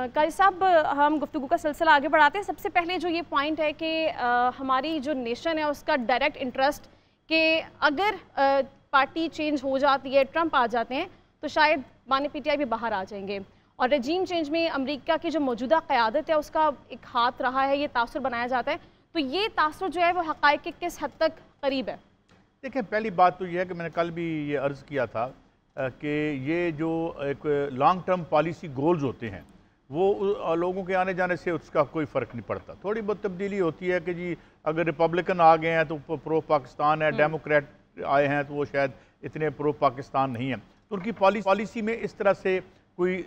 काजी साहब, हम गुफ्तगू का सिलसिला आगे बढ़ाते हैं। सबसे पहले जो ये पॉइंट है कि हमारी जो नेशन है उसका डायरेक्ट इंटरेस्ट कि अगर पार्टी चेंज हो जाती है, ट्रंप आ जाते हैं, तो शायद माने पीटीआई भी बाहर आ जाएंगे। और रजीम चेंज में अमेरिका की जो मौजूदा क़यादत है उसका एक हाथ रहा है, ये तासुर बनाया जाता है। तो ये तासुर जो है वो हक़ाइक़ के किस हद तक करीब है? देखें, पहली बात तो ये है कि मैंने कल भी ये अर्ज़ किया था कि ये जो एक लॉन्ग टर्म पॉलिसी गोल्स होते हैं वो लोगों के आने जाने से उसका कोई फ़र्क नहीं पड़ता। थोड़ी बहुत तब्दीली होती है कि जी अगर रिपब्लिकन आ गए हैं तो प्रो पाकिस्तान है, डेमोक्रेट आए हैं तो वो शायद इतने प्रो पाकिस्तान नहीं हैं। तो उनकी पॉलिसी में इस तरह से कोई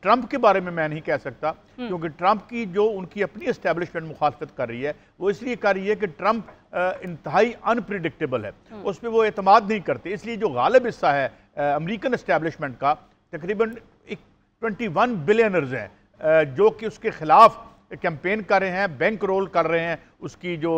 ट्रंप के बारे में मैं नहीं कह सकता, क्योंकि ट्रंप की जो उनकी अपनी एस्टेब्लिशमेंट मुखालफत कर रही है वो इसलिए कर रही है कि ट्रंप इंतहाई अनप्रिडिक्टेबल है, उस पर वो एतमाद नहीं करते। इसलिए जो गालिब हिस्सा है अमेरिकन एस्टेब्लिशमेट का, तकरीबन 21 बिलियनर्स हैं जो कि उसके खिलाफ कैंपेन कर रहे हैं, बैंक रोल कर रहे हैं। उसकी जो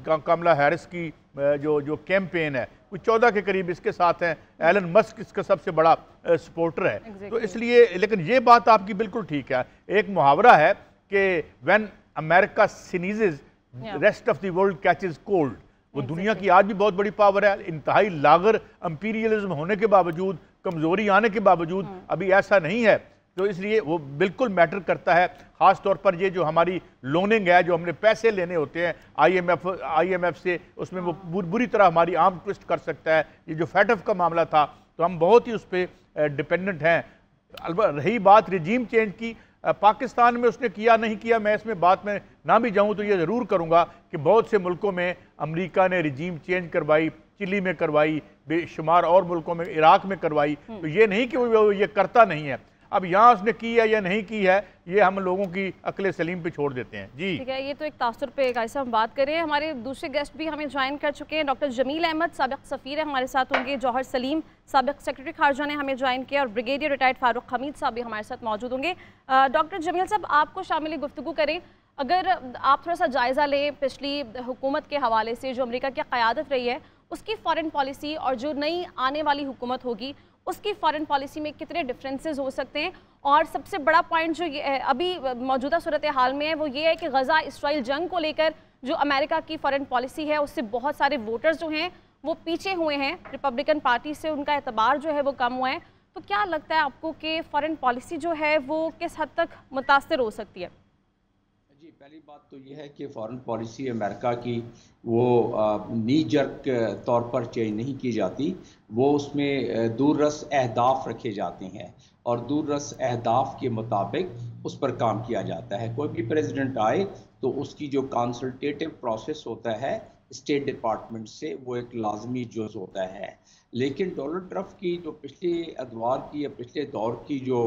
कमला हैरिस की जो कैंपेन है कोई 14 के करीब इसके साथ हैं। एलन मस्क इसका सबसे बड़ा सपोर्टर है। तो इसलिए, लेकिन ये बात आपकी बिल्कुल ठीक है। एक मुहावरा है कि when America sneezes rest of the world catches cold. वो दुनिया की आज भी बहुत बड़ी पावर है, इंतहाई लागर इंपीरियलिज्म होने के बावजूद, कमजोरी आने के बावजूद अभी ऐसा नहीं है। तो इसलिए वो बिल्कुल मैटर करता है। ख़ास तौर पर ये जो हमारी लोनिंग है, जो हमने पैसे लेने होते हैं IMF से, उसमें वो बुरी तरह हमारी आर्म ट्विस्ट कर सकता है। ये जो फैटफ का मामला था तो हम बहुत ही उस पर डिपेंडेंट हैं। अलबत्ता रही बात रजीम चेंज की, पाकिस्तान में उसने किया नहीं किया, मैं इसमें बात में ना भी जाऊँ तो ये ज़रूर करूँगा कि बहुत से मुल्कों में अमेरिका ने रजीम चेंज करवाई, चिली में करवाई, बेशुमार और मुल्कों में, इराक में करवाई। तो ये नहीं कि वो ये करता नहीं है। अब यहाँ उसने की है या नहीं की है, ये हम लोगों की अक्ल सलीम पे छोड़ देते हैं। जी ठीक है, ये तो एक तासुर पे गाइस हम बात करें। हमारे दूसरे गेस्ट भी हमें ज्वाइन कर चुके हैं। डॉक्टर जमील अहमद साबिक सफ़ीर है, हमारे साथ होंगे। जौहर सलीम साबिक सेक्रेटरी खारजा ने हमें ज्वाइन किया, और ब्रिगेडियर रिटायर्ड फारूक हमीद साहब भी हमारे साथ मौजूद होंगे। डॉक्टर जमील साहब, आपको शामिल गुफ्तगू करें। अगर आप थोड़ा सा जायज़ा लें पिछली हुकूमत के हवाले से, जो अमेरिका की क़यादत रही है उसकी फ़ॉरेन पॉलिसी और जो नई आने वाली हुकूमत होगी उसकी फ़ॉरेन पॉलिसी में कितने डिफरेंसेस हो सकते हैं? और सबसे बड़ा पॉइंट जो ये अभी मौजूदा सूरत हाल में है वो ये है कि गज़ा इसराइल जंग को लेकर जो अमेरिका की फ़ॉरेन पॉलिसी है उससे बहुत सारे वोटर्स जो हैं वो पीछे हुए हैं, रिपब्लिकन पार्टी से उनका एतबार जो है वो कम हुआ है। तो क्या लगता है आपको कि फ़ॉरेन पॉलिसी जो है वो किस हद तक मुतासर हो सकती है? जी, पहली बात तो ये है कि फ़ॉरेन पॉलिसी अमेरिका की वो नी जर्क तौर पर चेंज नहीं की जाती। वो उसमें दूररस अहदाफ रखे जाते हैं और दूररस अहदाफ के मुताबिक उस पर काम किया जाता है। कोई भी प्रेसिडेंट आए तो उसकी जो कंसल्टेटिव प्रोसेस होता है स्टेट डिपार्टमेंट से, वो एक लाजमी जुज़ होता है। लेकिन डोनाल्ड ट्रंप की जो पिछले अदवार की या पिछले दौर की जो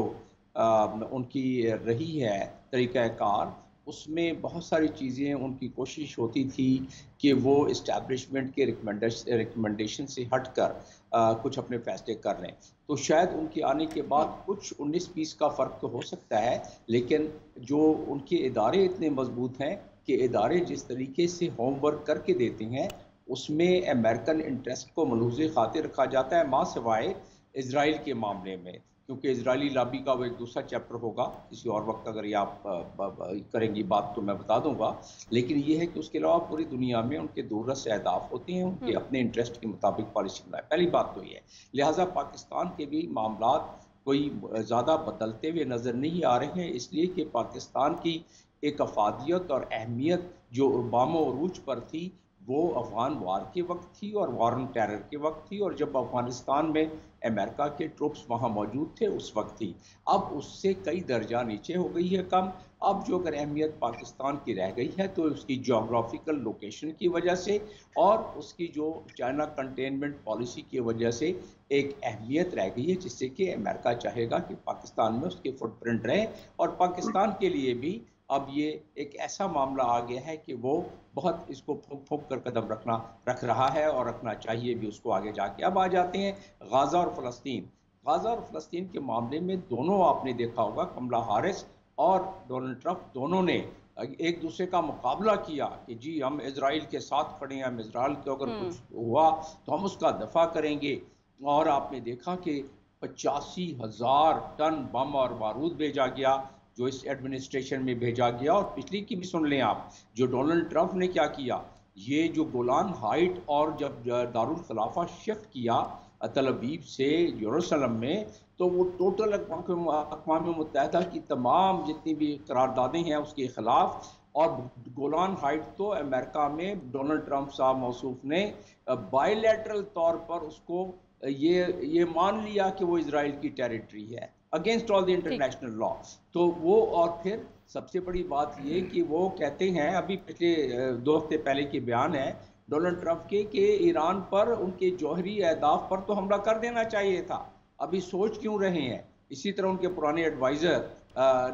उनकी रही है तरीक़ाकार, उसमें बहुत सारी चीज़ें उनकी कोशिश होती थी कि वो इस्टेब्लिशमेंट के रिकमेंडेशन से हटकर कुछ अपने फैसले कर लें। तो शायद उनके आने के बाद कुछ 19-20 का फ़र्क तो हो सकता है, लेकिन जो उनके इदारे इतने मजबूत हैं कि इदारे जिस तरीके से होमवर्क करके देते हैं उसमें अमेरिकन इंटरेस्ट को मलूज़े खातिर रखा जाता है, माँ सिवाय इजराइल के मामले में, क्योंकि इजरायली लॉबी का वो एक दूसरा चैप्टर होगा। किसी और वक्त अगर ये आप करेंगी बात तो मैं बता दूंगा। लेकिन ये है कि उसके अलावा पूरी दुनिया में उनके दूररस अहदाफ होते हैं, उनके अपने इंटरेस्ट के मुताबिक पॉलिसी बनाए। पहली बात तो ये है। लिहाजा पाकिस्तान के भी मामलात कोई ज़्यादा बदलते हुए नज़र नहीं आ रहे हैं, इसलिए कि पाकिस्तान की एक अफादियत और अहमियत जो बामो अरूज पर थी वो अफ़गान वार के वक्त थी और वार ऑन टेरर के वक्त थी, और जब अफ़गानिस्तान में अमेरिका के ट्रुप्स वहाँ मौजूद थे उस वक्त थी। अब उससे कई दर्जा नीचे हो गई है कम। अब जो अगर अहमियत पाकिस्तान की रह गई है तो उसकी जोग्राफिकल लोकेशन की वजह से और उसकी जो चाइना कंटेनमेंट पॉलिसी की वजह से एक अहमियत रह गई है, जिससे कि अमेरिका चाहेगा कि पाकिस्तान में उसके फुटप्रिंट रहे। और पाकिस्तान के लिए भी अब ये एक ऐसा मामला आ गया है कि वो बहुत इसको फूंक कर कदम रख रहा है और रखना चाहिए भी उसको आगे जाके। अब आ जाते हैं गाज़ा और फ़लस्तीन। गाज़ा और फ़लस्तीन के मामले में दोनों आपने देखा होगा, कमला हैरिस और डोनाल्ड ट्रंप दोनों ने एक दूसरे का मुकाबला किया कि जी हम इजराइल के साथ खड़े हैं, हम इजराइल को अगर कुछ हुआ तो हम उसका दफा करेंगे। और आपने देखा कि 85,000 टन बम और बारूद भेजा गया, जो इस एडमिनिस्ट्रेशन में भेजा गया। और पिछली की भी सुन लें आप, जो डोनाल्ड ट्रंप ने क्या किया, ये जो गोलान हाइट और जब दारुल खिलाफा शिफ्ट किया तल अवीव से यरूशलेम में, तो वो टोटल अक़वाम मुत्तहिदा की तमाम जितनी भी करारदादें हैं उसके खिलाफ। और गोलान हाइट तो अमेरिका में डोनाल्ड ट्रंप साहब मौसूफ ने बायलैटरल तौर पर उसको ये मान लिया कि वो इजराइल की टेरिटरी है, against all the international law. तो वो, और फिर सबसे बड़ी बात ये कि वो कहते हैं, अभी पिछले 2 हफ्ते पहले के बयान है डोनाल्ड ट्रंप के, कि ईरान पर उनके जौहरी अहदाफ पर तो हमला कर देना चाहिए था, अभी सोच क्यों रहे हैं। इसी तरह उनके पुराने एडवाइज़र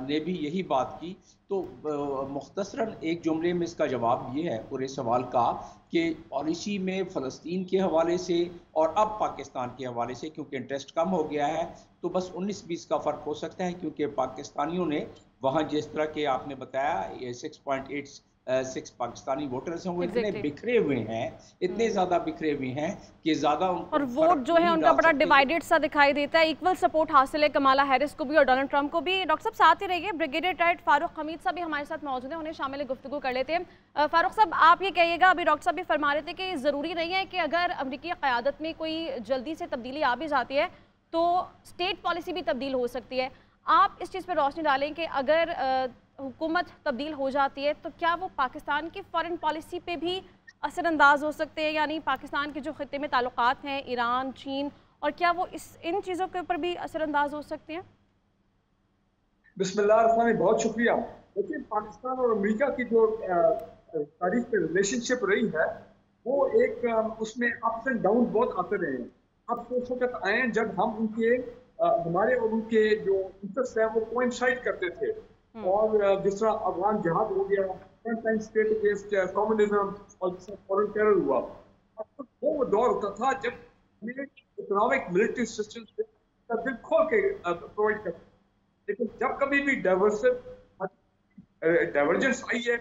ने भी यही बात की। तो मुख्तसरन एक जुमले में इसका जवाब ये है पूरे सवाल का, कि पॉलिसी में फ़लस्तीन के हवाले से और अब पाकिस्तान के हवाले से, क्योंकि इंटरेस्ट कम हो गया है, तो बस 19-20 का फ़र्क हो सकता है, क्योंकि पाकिस्तानियों ने वहाँ जिस तरह के आपने बताया, ये 6.86 पाकिस्तानी वोटर्स हैं, वो इतने बिखरे हुए हैं, इतने ज़्यादा बिखरे हुए हैं कि ज़्यादा, और वोट जो है उनका बड़ा डिवाइडेड सा दिखाई देता है। इक्वल सपोर्ट हासिल है कमाला हैरिस को भी और डोनाल्ड ट्रंप को भी। डॉक्टर साहब साथ ही रहिए, ब्रिगेडियर रिटायर्ड फारूक हमीद साहब भी हमारे साथ मौजूद हैं, उन्हें शामिल गुफ्तगू कर लेते हैं। फारूक साहब, आप ये कहिएगा, अभी डॉक्टर साहब भी फरमा रहे थे कि ज़रूरी नहीं है कि अगर अमरीकी क़यादत में कोई जल्दी से तब्दीली आ भी जाती है तो स्टेट पॉलिसी भी तब्दील हो सकती है। आप इस चीज़ पर रोशनी डालें कि अगर हुकूमत तब्दील हो जाती है तो क्या वो पाकिस्तान की फ़ॉरेन पॉलिसी पे भी असरअंदाज हो सकते हैं, यानी पाकिस्तान के जो खित्ते में ताल्लुकात हैं ईरान, चीन, और क्या वो इन चीज़ों के ऊपर भी असरअंदाज हो सकते हैं? बिस्मिल्लाह, बहुत शुक्रिया। देखिए, पाकिस्तान और अमेरिका की जो तारीख में रिलेशनशिप रही है, वो एक उसमें अप्स एंड डाउन बहुत आते रहे हैं। अब तो उस वक्त आए जब हम उनके हमारे और उनके जो इंटरेस्ट है वो कोइंसाइड करते थे। और जिस तरह अफगान जहाद हो गया, फ्रंटलाइन स्टेट अगेंस्ट कम्युनिज्म, और जिस तरह फॉरेन टेरर हुआ, अब तो वो दौर होता था जब इकोनॉमिक मिलिट्री सिस्टम का दिल खोल के प्रोवाइड करते। लेकिन जब कभी भी डाइवर्जेंस आई है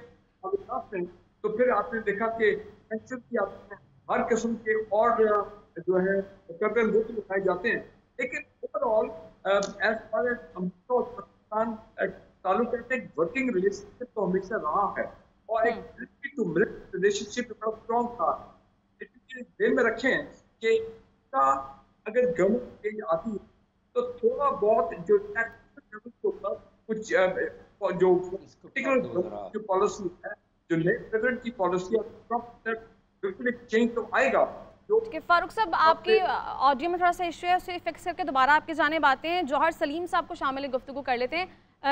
में, तो फिर आपने देखा कि हर किस्म के और जो है कर्तन उठाए जाते हैं। लेकिन overall as far as America और पाकिस्तान ताल्लुक एक वर्किंग रिलेशनशिप तो हमेशा रहा है, और एक मिलिट्री टू मिलिट्री रिलेशनशिप बड़ा स्ट्रॉन्ग था। लेकिन ध्यान में रखें कि अगर गवर्नमेंट आती है तो थोड़ा बहुत जो कुछ जो पर्टिकुलर जो पॉलिसी है, जो नए प्रेसिडेंट की पॉलिसी है, बिल्कुल चेंज तो आएगा। फारूक साहब, आपकी ऑडियो में थोड़ा सा इशू है, उसे फिक्स करके दोबारा आपकी जानिब आते हैं। जौहर सलीम साहब को शामिल गुफ्तगू कर लेते हैं।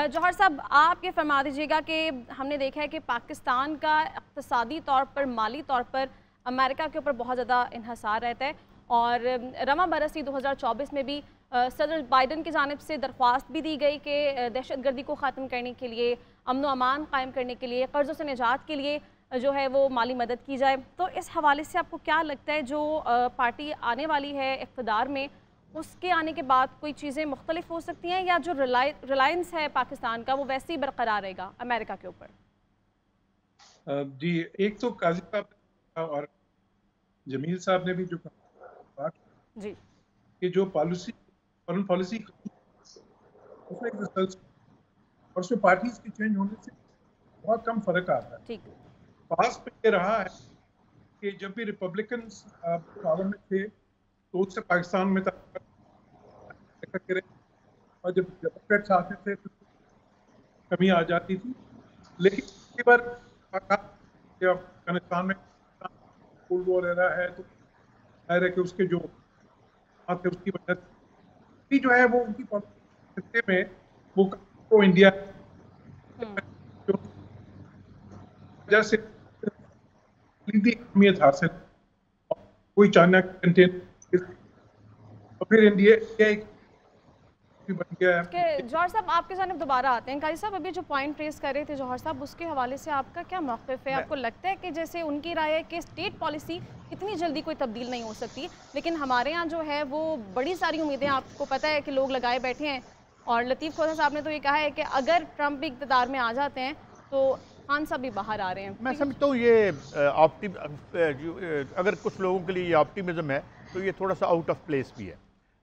जौहर साहब, आप ये फरमा दीजिएगा कि हमने देखा है कि पाकिस्तान का इक़्तिसादी तौर पर, माली तौर पर अमेरिका के ऊपर बहुत ज़्यादा इन्हसार रहता है, और रमा बरसी 2024 में भी सदर बाइडन की जानिब से दरख्वास्त भी दी गई कि दहशतगर्दी को ख़त्म करने के लिए, अमन व अमान कायम करने के लिए, कर्ज़ों से निजात के लिए जो है वो माली मदद की जाए। तो इस हवाले से आपको क्या लगता है, जो पार्टी आने वाली है इक़्तिदार में, उसके आने के बाद कोई चीज़ें मुख्तलिफ हो सकती हैं, या जो रिलायंस है पाकिस्तान का वो वैसे ही बरकरार रहेगा अमेरिका के ऊपर? जी, एक तो काजी साहब और जमील साहब ने भी जो कहा जी कि जो पॉलिसी, फॉरेन पॉलिसी उसमें रिजल्ट और उसमें पार्टीज के चेंज होने से बहुत कम फर्क आता है। ठीक, पास पे ये रहा है कि जब भी रिपब्लिकन्स पावर में थे तो उससे पाकिस्तान में और जब डेमोक्रेट्स आते थे तो कमी आ जाती थी। लेकिन कई बार अफगानिस्तान में कोल्ड वॉर रहा है तो जाहिर है कि उसके जो आते उसकी वजह से जो है वो उनकी पॉलिसी में वो प्रो इंडिया वजह से अहमियत हासिल, कोई चाइना कंटेन तो फिर इंडिया बन गया है। जौहर साहब, आपके जानिब दोबारा आते हैं। काजी साहब, अभी जो पॉइंट रेस कर रहे थे जौहर साहब, उसके हवाले से आपका क्या मौक़िफ़ है? आपको लगता है कि जैसे उनकी राय है कि स्टेट पॉलिसी इतनी जल्दी कोई तब्दील नहीं हो सकती, लेकिन हमारे यहाँ जो है वो बड़ी सारी उम्मीदें आपको पता है कि लोग लगाए बैठे हैं, और लतीफ़ खोसा साहब ने तो ये कहा है कि अगर ट्रंप भी इक़्तिदार में आ जाते हैं तो खान साहब भी बाहर आ रहे हैं। मैं समझता हूँ ये अगर कुछ लोगों के लिए ये ऑप्टिमिज्म है तो ये थोड़ा सा आउट ऑफ प्लेस भी है।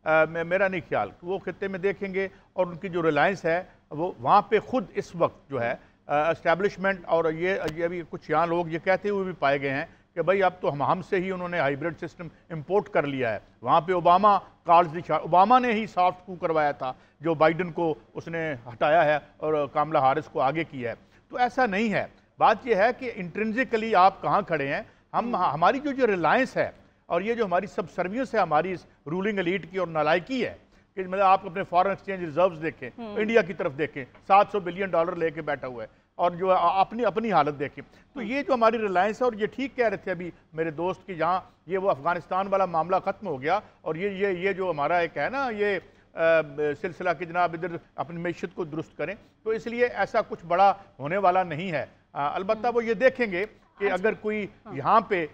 मेरा नहीं ख्याल। वो खत्ते में देखेंगे और उनकी जो रिलायंस है वो वहाँ पे खुद इस वक्त जो है एस्टैब्लिशमेंट, और ये भी कुछ यहाँ लोग ये कहते हुए भी पाए गए हैं कि भाई अब तो हमसे ही उन्होंने हाइब्रिड सिस्टम इंपोर्ट कर लिया है। वहाँ पे ओबामा कार्ड्स ओबामा ने ही सॉफ्ट कू करवाया था जो बाइडन को उसने हटाया है और कामला हारिस को आगे किया है। तो ऐसा नहीं है। बात यह है कि इंट्रिंसिकली आप कहाँ खड़े हैं। हमारी जो रिलायंस है और ये जो हमारी सब सर्विस है हमारी इस रूलिंग एलीट की और नालायकी है कि मतलब आप अपने फॉरेन एक्सचेंज रिजर्व्स देखें, इंडिया की तरफ देखें, $700 बिलियन लेके बैठा हुआ है, और जो अपनी हालत देखें। तो ये जो हमारी रिलायंस है, और ये ठीक कह रहे थे अभी मेरे दोस्त की, जहाँ ये वो अफगानिस्तान वाला मामला ख़त्म हो गया और ये जो हमारा एक है ना ये सिलसिला कि जनाब इधर अपनी मैशत को दुरुस्त करें, तो इसलिए ऐसा कुछ बड़ा होने वाला नहीं है। अलबत्ता वो ये देखेंगे कि अगर कोई यहाँ पे